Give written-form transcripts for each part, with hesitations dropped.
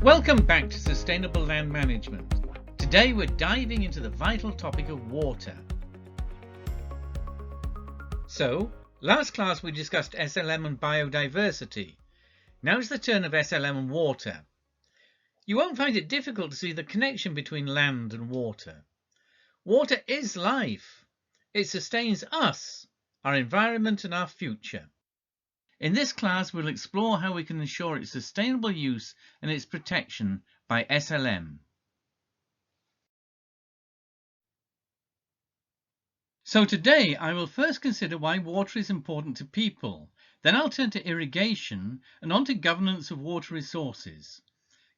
Welcome back to Sustainable Land Management. Today we're diving into the vital topic of water. So, last class we discussed SLM and biodiversity. Now's the turn of SLM and water. You won't find it difficult to see the connection between land and water. Water is life. It sustains us, our environment and our future. In this class we'll explore how we can ensure its sustainable use and its protection by SLM. So today I will first consider why water is important to people, then I'll turn to irrigation and on to governance of water resources.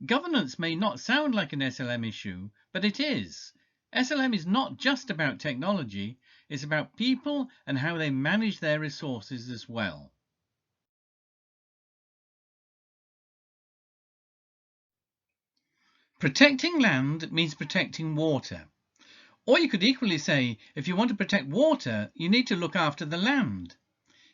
Governance may not sound like an SLM issue, but it is. SLM is not just about technology, it's about people and how they manage their resources as well. Protecting land means protecting water. Or you could equally say, if you want to protect water, you need to look after the land.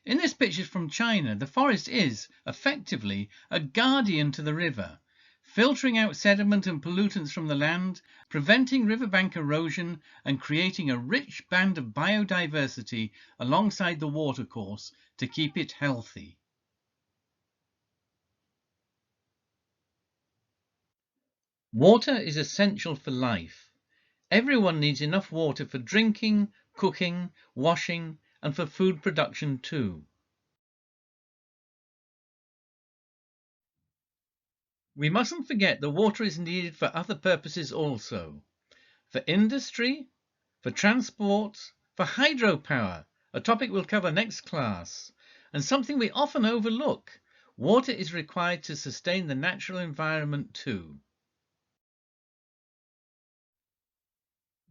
In this picture from China, the forest is, effectively, a guardian to the river, filtering out sediment and pollutants from the land, preventing riverbank erosion and creating a rich band of biodiversity alongside the watercourse to keep it healthy. Water is essential for life. Everyone needs enough water for drinking, cooking, washing, and for food production too. We mustn't forget that water is needed for other purposes also. For industry, for transport, for hydropower, a topic we'll cover next class, and something we often overlook. Water is required to sustain the natural environment too.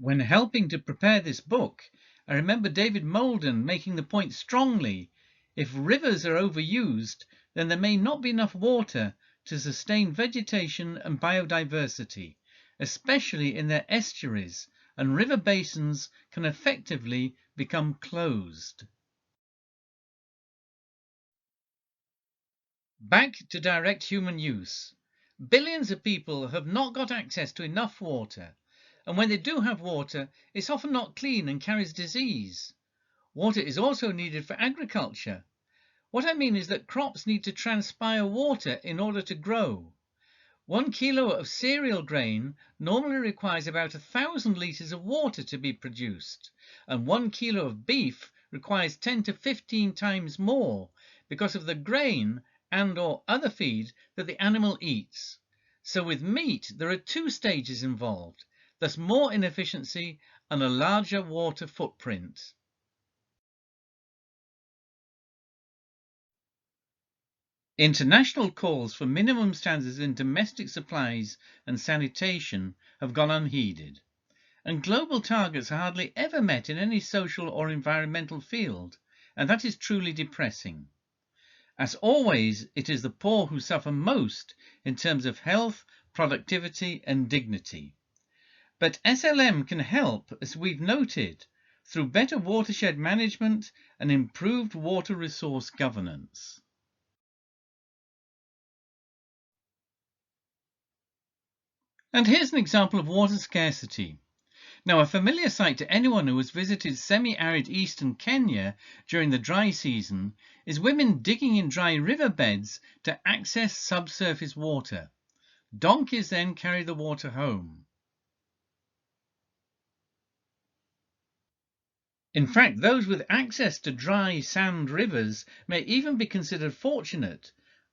When helping to prepare this book, I remember David Molden making the point strongly: if rivers are overused, then there may not be enough water to sustain vegetation and biodiversity, especially in their estuaries, and river basins can effectively become closed. Back to direct human use. Billions of people have not got access to enough water. And when they do have water, it's often not clean and carries disease. Water is also needed for agriculture. What I mean is that crops need to transpire water in order to grow. 1 kilo of cereal grain normally requires about 1,000 litres of water to be produced, and 1 kilo of beef requires 10 to 15 times more because of the grain and/or other feed that the animal eats. So with meat, there are 2 stages involved, thus more inefficiency and a larger water footprint. International calls for minimum standards in domestic supplies and sanitation have gone unheeded, and global targets are hardly ever met in any social or environmental field, and that is truly depressing. As always, it is the poor who suffer most in terms of health, productivity and dignity. But SLM can help, as we've noted, through better watershed management and improved water resource governance. And here's an example of water scarcity. Now, a familiar sight to anyone who has visited semi-arid eastern Kenya during the dry season is women digging in dry riverbeds to access subsurface water. Donkeys then carry the water home. In fact, those with access to dry sand rivers may even be considered fortunate.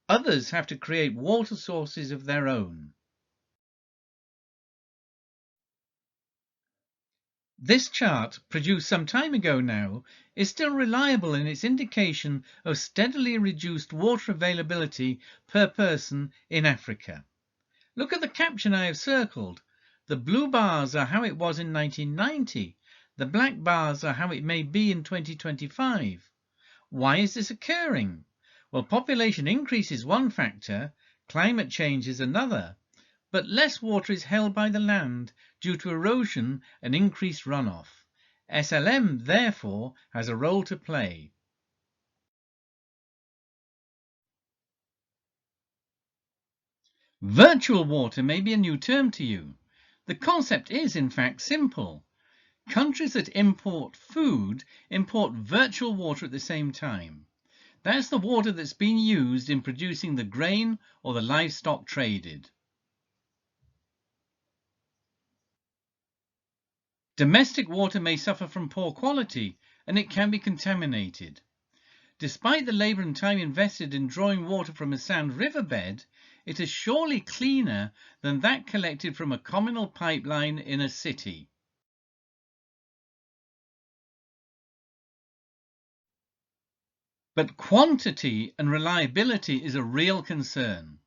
Others have to create water sources of their own. This chart, produced some time ago now, is still reliable in its indication of steadily reduced water availability per person in Africa. Look at the caption I have circled. The blue bars are how it was in 1990. The black bars are how it may be in 2025. Why is this occurring? Well, population increase is one factor, climate change is another, but less water is held by the land due to erosion and increased runoff. SLM, therefore, has a role to play. Virtual water may be a new term to you. The concept is, in fact, simple. Countries that import food import virtual water at the same time. That's the water that's been used in producing the grain or the livestock traded. Domestic water may suffer from poor quality and it can be contaminated. Despite the labour and time invested in drawing water from a sand riverbed, it is surely cleaner than that collected from a communal pipeline in a city. But quantity and reliability is a real concern.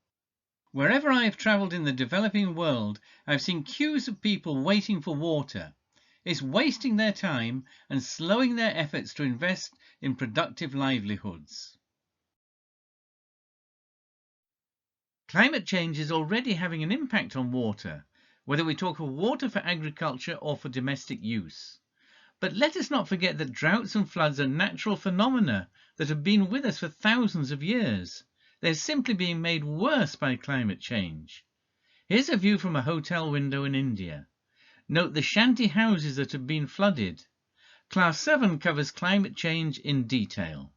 Wherever I have travelled in the developing world, I've seen queues of people waiting for water. It's wasting their time and slowing their efforts to invest in productive livelihoods. Climate change is already having an impact on water, whether we talk of water for agriculture or for domestic use. But let us not forget that droughts and floods are natural phenomena that have been with us for thousands of years. They're simply being made worse by climate change. Here's a view from a hotel window in India. Note the shanty houses that have been flooded. Class 7 covers climate change in detail.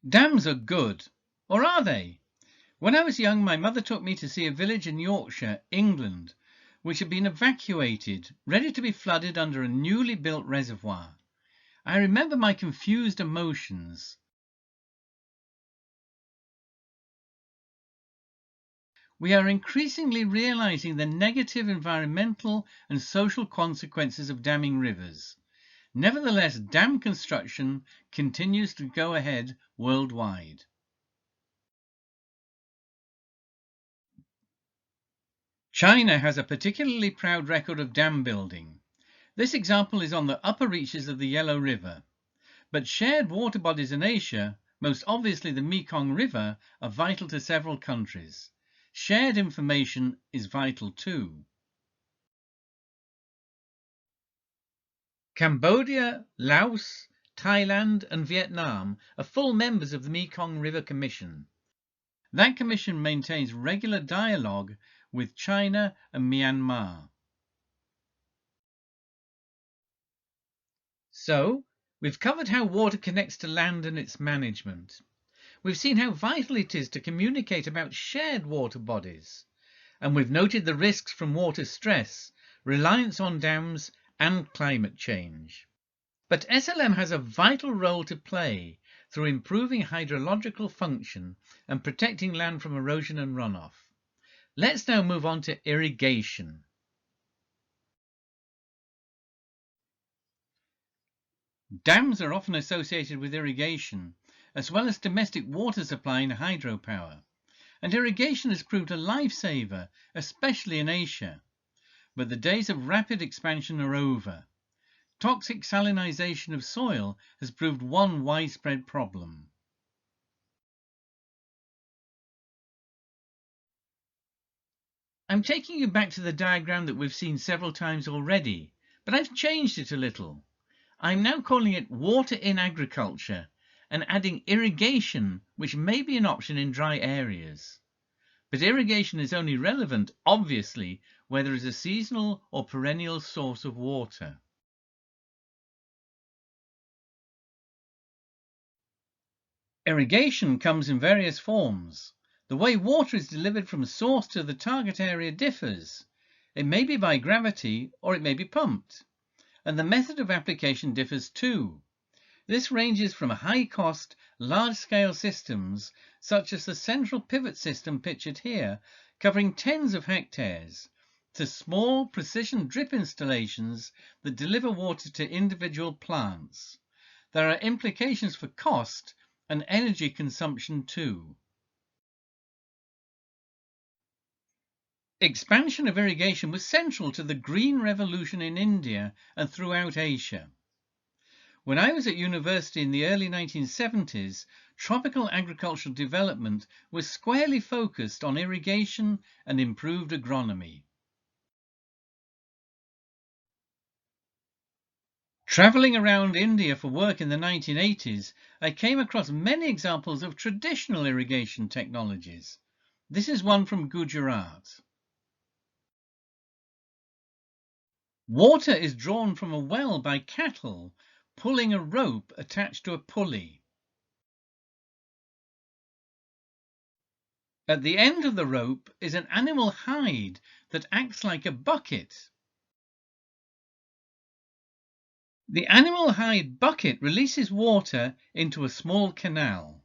Dams are good, or are they? When I was young, my mother took me to see a village in Yorkshire, England, which had been evacuated, ready to be flooded under a newly built reservoir. I remember my confused emotions. We are increasingly realizing the negative environmental and social consequences of damming rivers. Nevertheless, dam construction continues to go ahead worldwide. China has a particularly proud record of dam building. This example is on the upper reaches of the Yellow River. But shared water bodies in Asia, most obviously the Mekong River, are vital to several countries. Shared information is vital too. Cambodia, Laos, Thailand and Vietnam are full members of the Mekong River Commission. That commission maintains regular dialogue with China and Myanmar. So, we've covered how water connects to land and its management. We've seen how vital it is to communicate about shared water bodies. And we've noted the risks from water stress, reliance on dams and climate change. But SLM has a vital role to play through improving hydrological function and protecting land from erosion and runoff. Let's now move on to irrigation. Dams are often associated with irrigation, as well as domestic water supply and hydropower. And irrigation has proved a lifesaver, especially in Asia. But the days of rapid expansion are over. Toxic salinization of soil has proved one widespread problem. I'm taking you back to the diagram that we've seen several times already, but I've changed it a little. I'm now calling it water in agriculture and adding irrigation, which may be an option in dry areas. But irrigation is only relevant, obviously, where there is a seasonal or perennial source of water. Irrigation comes in various forms. The way water is delivered from source to the target area differs. It may be by gravity or it may be pumped. And the method of application differs too. This ranges from high-cost, large-scale systems, such as the central pivot system pictured here, covering tens of hectares, to small, precision drip installations that deliver water to individual plants. There are implications for cost and energy consumption too. Expansion of irrigation was central to the Green Revolution in India and throughout Asia. When I was at university in the early 1970s, tropical agricultural development was squarely focused on irrigation and improved agronomy. Travelling around India for work in the 1980s, I came across many examples of traditional irrigation technologies. This is one from Gujarat. Water is drawn from a well by cattle pulling a rope attached to a pulley. At the end of the rope is an animal hide that acts like a bucket. The animal hide bucket releases water into a small canal.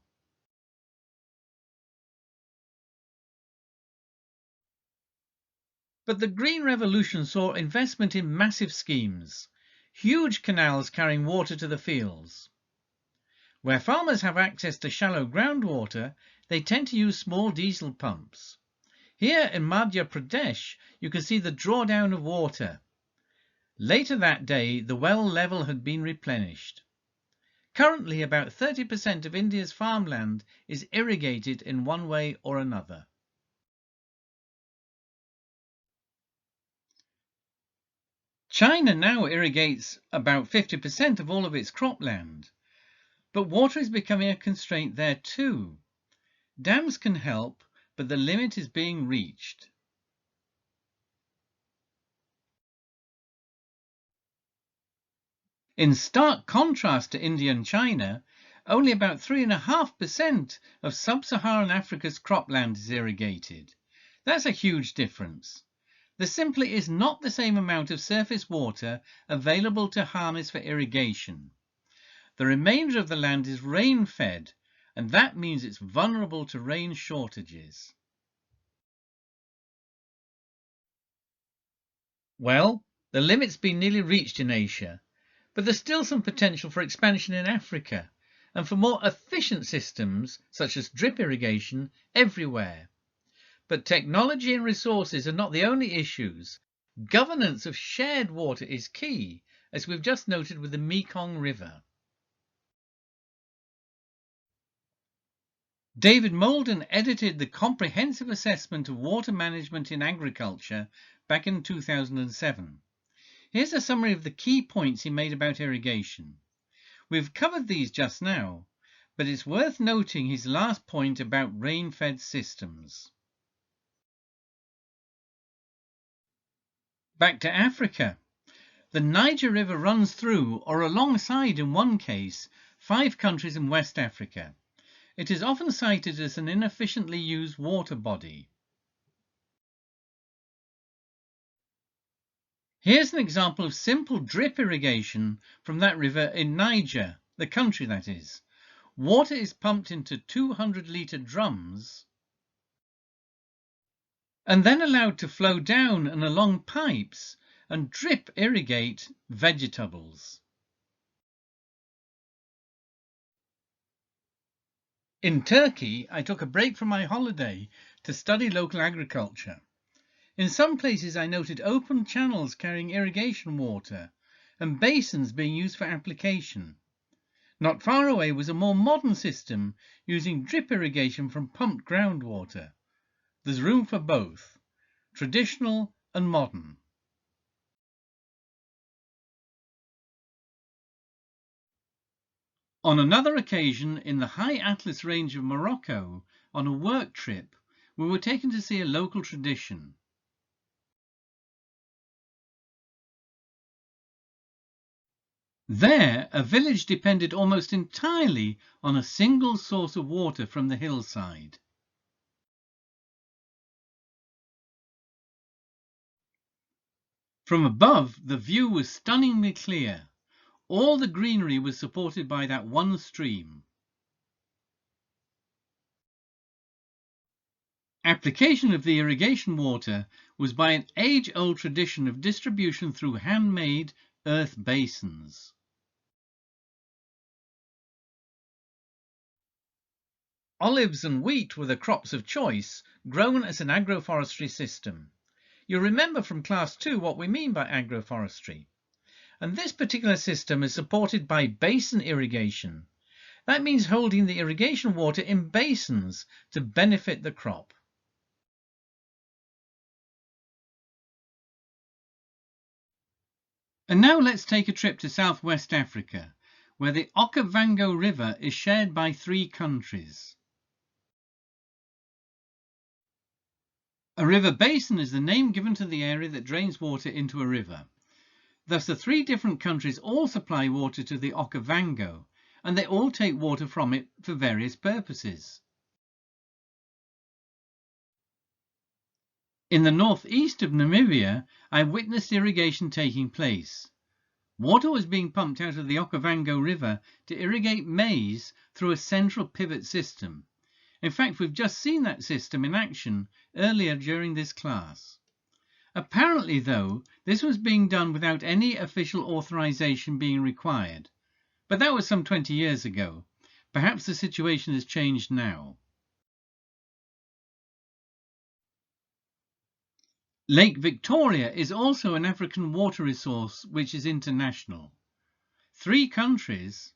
But the Green Revolution saw investment in massive schemes, huge canals carrying water to the fields. Where farmers have access to shallow groundwater, they tend to use small diesel pumps. Here in Madhya Pradesh, you can see the drawdown of water. Later that day, the well level had been replenished. Currently, about 30% of India's farmland is irrigated in one way or another. China now irrigates about 50% of all of its cropland, but water is becoming a constraint there too. Dams can help, but the limit is being reached. In stark contrast to India and China, only about 3.5% of sub-Saharan Africa's cropland is irrigated. That's a huge difference. There simply is not the same amount of surface water available to harness for irrigation. The remainder of the land is rain-fed, and that means it's vulnerable to rain shortages. Well, the limit's been nearly reached in Asia, but there's still some potential for expansion in Africa and for more efficient systems such as drip irrigation everywhere. But technology and resources are not the only issues. Governance of shared water is key, as we've just noted with the Mekong River. David Moulden edited the Comprehensive Assessment of Water Management in Agriculture back in 2007. Here's a summary of the key points he made about irrigation. We've covered these just now, but it's worth noting his last point about rain-fed systems. Back to Africa. The Niger River runs through, or alongside in one case, 5 countries in West Africa. It is often cited as an inefficiently used water body. Here's an example of simple drip irrigation from that river in Niger, the country that is. Water is pumped into 200-litre drums and then allowed to flow down and along pipes and drip irrigate vegetables. In Turkey, I took a break from my holiday to study local agriculture. In some places I noted open channels carrying irrigation water and basins being used for application. Not far away was a more modern system using drip irrigation from pumped groundwater. There's room for both, traditional and modern. On another occasion, in the High Atlas range of Morocco, on a work trip, we were taken to see a local tradition. There, a village depended almost entirely on a single source of water from the hillside. From above, the view was stunningly clear. All the greenery was supported by that one stream. Application of the irrigation water was by an age-old tradition of distribution through handmade earth basins. Olives and wheat were the crops of choice, grown as an agroforestry system. You'll remember from class 2 what we mean by agroforestry. And this particular system is supported by basin irrigation. That means holding the irrigation water in basins to benefit the crop. And now let's take a trip to southwest Africa, where the Okavango River is shared by 3 countries. A river basin is the name given to the area that drains water into a river. Thus the 3 different countries all supply water to the Okavango, and they all take water from it for various purposes. In the northeast of Namibia, I witnessed irrigation taking place. Water was being pumped out of the Okavango River to irrigate maize through a central pivot system. In fact, we've just seen that system in action earlier during this class. Apparently, though, this was being done without any official authorization being required. But that was some 20 years ago. Perhaps the situation has changed now. Lake Victoria is also an African water resource which is international. 3 countries,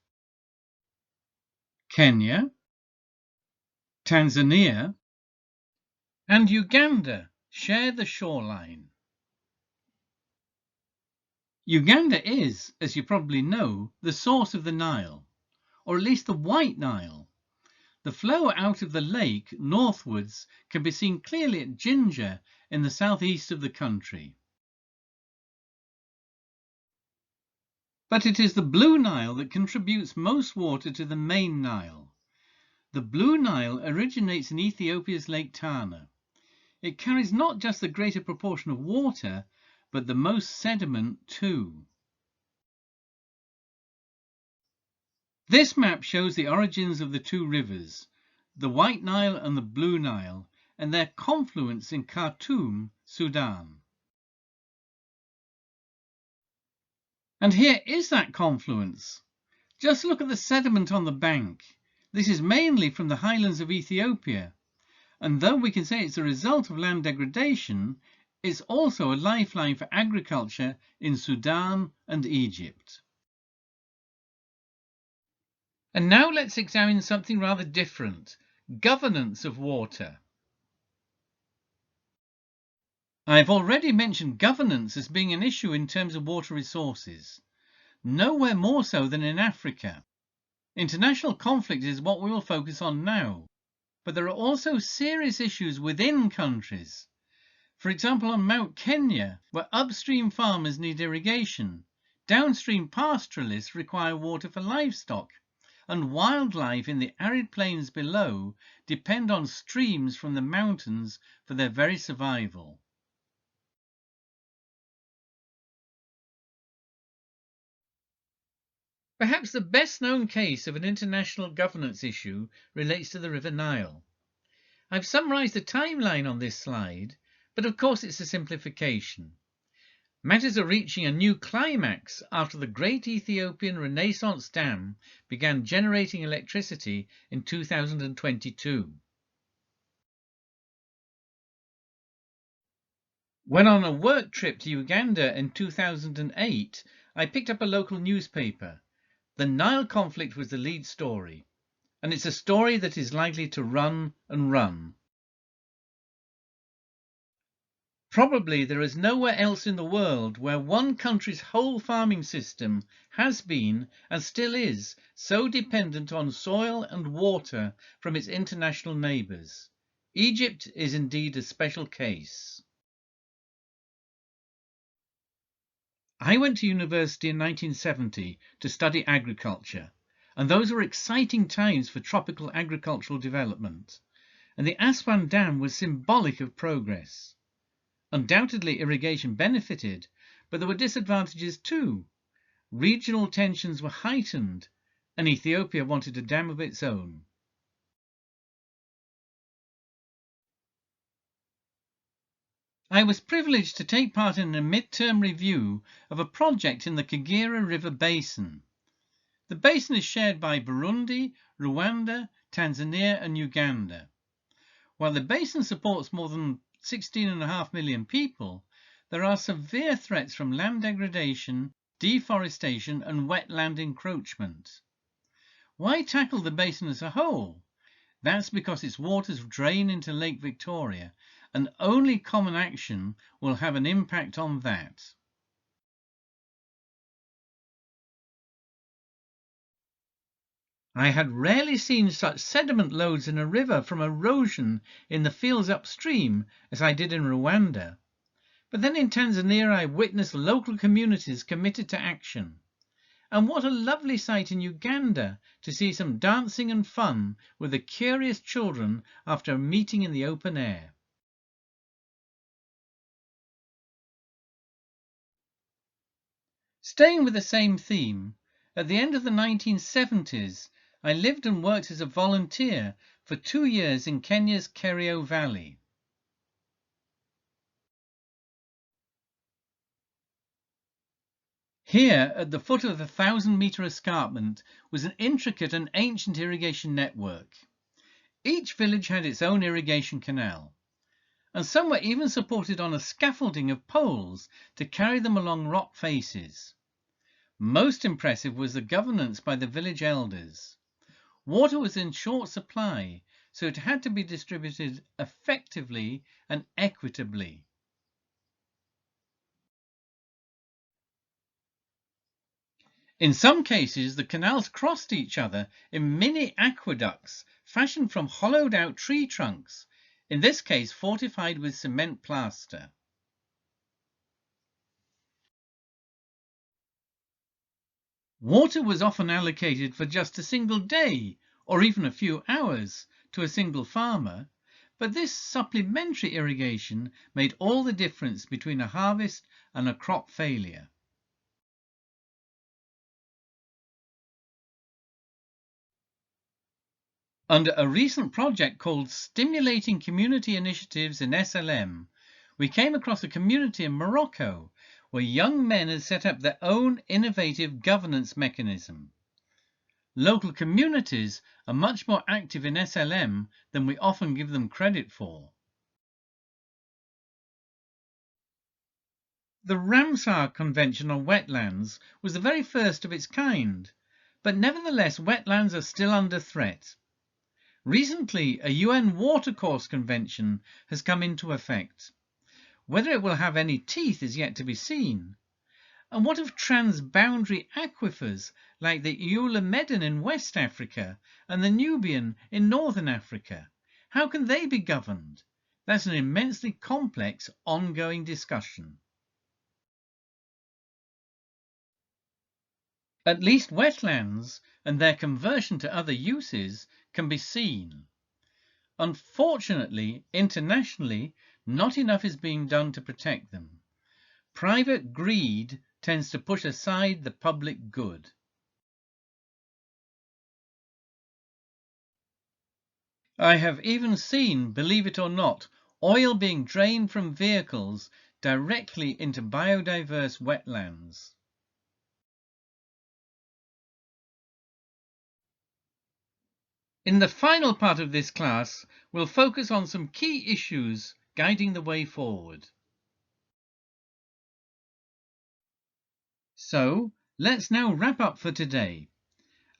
Kenya, Tanzania, and Uganda, share the shoreline. Uganda is, as you probably know, the source of the Nile, or at least the White Nile. The flow out of the lake northwards can be seen clearly at Jinja in the southeast of the country. But it is the Blue Nile that contributes most water to the main Nile. The Blue Nile originates in Ethiopia's Lake Tana. It carries not just the greater proportion of water, but the most sediment too. This map shows the origins of the 2 rivers, the White Nile and the Blue Nile, and their confluence in Khartoum, Sudan. And here is that confluence. Just look at the sediment on the bank. This is mainly from the highlands of Ethiopia, and though we can say it's a result of land degradation, it's also a lifeline for agriculture in Sudan and Egypt. And now let's examine something rather different: governance of water. I've already mentioned governance as being an issue in terms of water resources. Nowhere more so than in Africa. International conflict is what we will focus on now. But there are also serious issues within countries. For example, on Mount Kenya, where upstream farmers need irrigation, downstream pastoralists require water for livestock, and wildlife in the arid plains below depend on streams from the mountains for their very survival. Perhaps the best known case of an international governance issue relates to the River Nile. I've summarized the timeline on this slide, but of course it's a simplification. Matters are reaching a new climax after the great Ethiopian Renaissance Dam began generating electricity in 2022. When on a work trip to Uganda in 2008, I picked up a local newspaper. The Nile conflict was the lead story, and it's a story that is likely to run and run. Probably there is nowhere else in the world where one country's whole farming system has been and still is so dependent on soil and water from its international neighbours. Egypt is indeed a special case. I went to university in 1970 to study agriculture, and those were exciting times for tropical agricultural development, and the Aswan Dam was symbolic of progress. Undoubtedly irrigation benefited, but there were disadvantages too. Regional tensions were heightened, and Ethiopia wanted a dam of its own. I was privileged to take part in a mid-term review of a project in the Kagera River Basin. The basin is shared by Burundi, Rwanda, Tanzania and Uganda. While the basin supports more than 16.5 million people, there are severe threats from land degradation, deforestation and wetland encroachment. Why tackle the basin as a whole? That's because its waters drain into Lake Victoria, and only common action will have an impact on that. I had rarely seen such sediment loads in a river from erosion in the fields upstream as I did in Rwanda. But then in Tanzania I witnessed local communities committed to action. And what a lovely sight in Uganda to see some dancing and fun with the curious children after a meeting in the open air. Staying with the same theme, at the end of the 1970s, I lived and worked as a volunteer for 2 years in Kenya's Kerio Valley. Here, at the foot of the 1,000-meter escarpment, was an intricate and ancient irrigation network. Each village had its own irrigation canal, and some were even supported on a scaffolding of poles to carry them along rock faces. Most impressive was the governance by the village elders. Water was in short supply, so it had to be distributed effectively and equitably. In some cases, the canals crossed each other in mini aqueducts fashioned from hollowed out tree trunks, in this case fortified with cement plaster. Water was often allocated for just a single day or even a few hours to a single farmer, but this supplementary irrigation made all the difference between a harvest and a crop failure. Under a recent project called Stimulating Community Initiatives in SLM, we came across a community in Morocco where young men had set up their own innovative governance mechanism. Local communities are much more active in SLM than we often give them credit for. The Ramsar Convention on Wetlands was the very first of its kind, but nevertheless wetlands are still under threat. Recently, a UN Watercourse Convention has come into effect. Whether it will have any teeth is yet to be seen. And what of transboundary aquifers like the Eula Medon in West Africa and the Nubian in Northern Africa? How can they be governed? That's an immensely complex, ongoing discussion. At least wetlands and their conversion to other uses can be seen. Unfortunately, internationally, not enough is being done to protect them. Private greed tends to push aside the public good. I have even seen, believe it or not, oil being drained from vehicles directly into biodiverse wetlands. In the final part of this class, we'll focus on some key issues guiding the way forward. So, let's now wrap up for today.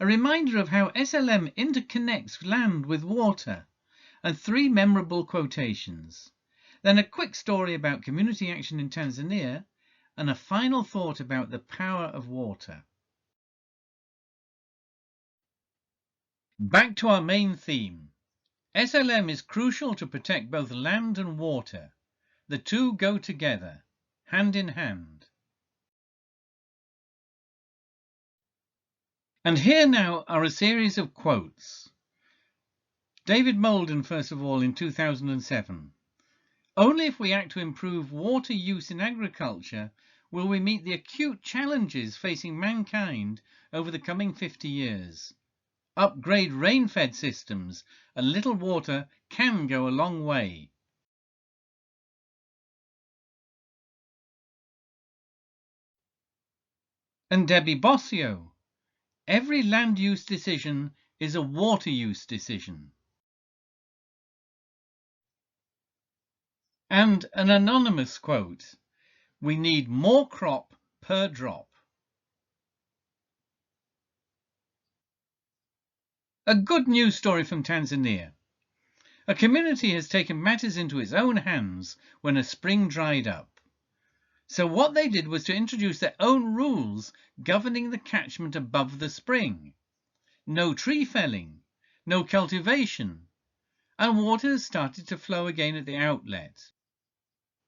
A reminder of how SLM interconnects land with water, and 3 memorable quotations. Then a quick story about community action in Tanzania, and a final thought about the power of water. Back to our main theme. SLM is crucial to protect both land and water. The two go together, hand in hand. And here now are a series of quotes. David Molden, first of all, in 2007. Only if we act to improve water use in agriculture will we meet the acute challenges facing mankind over the coming 50 years. Upgrade rain-fed systems, and little water can go a long way. And Debbie Bossio, every land use decision is a water use decision. And an anonymous quote, we need more crop per drop. A good news story from Tanzania. A community has taken matters into its own hands when a spring dried up. So what they did was to introduce their own rules governing the catchment above the spring. no tree felling, no cultivation, and water has started to flow again at the outlet.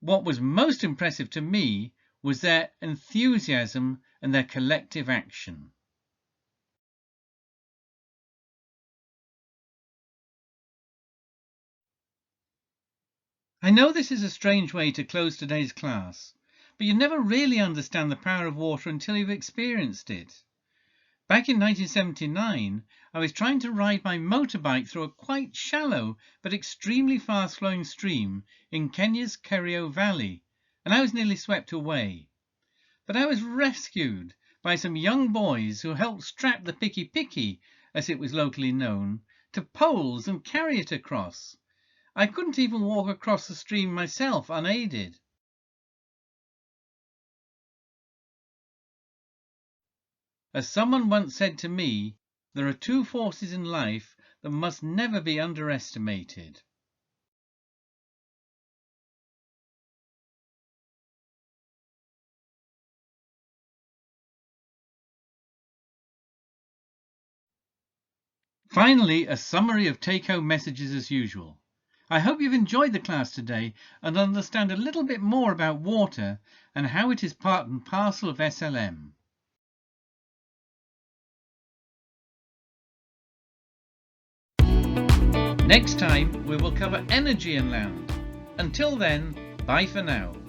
What was most impressive to me was their enthusiasm and their collective action. I know this is a strange way to close today's class, but you never really understand the power of water until you've experienced it. Back in 1979, I was trying to ride my motorbike through a quite shallow but extremely fast-flowing stream in Kenya's Kerio Valley, and I was nearly swept away. But I was rescued by some young boys who helped strap the picky picky, as it was locally known, to poles and carry it across. I couldn't even walk across the stream myself unaided. As someone once said to me, there are two forces in life that must never be underestimated. Finally, a summary of take-home messages as usual. I hope you've enjoyed the class today and understand a little bit more about water and how it is part and parcel of SLM. Next time we will cover energy and land. Until then, bye for now.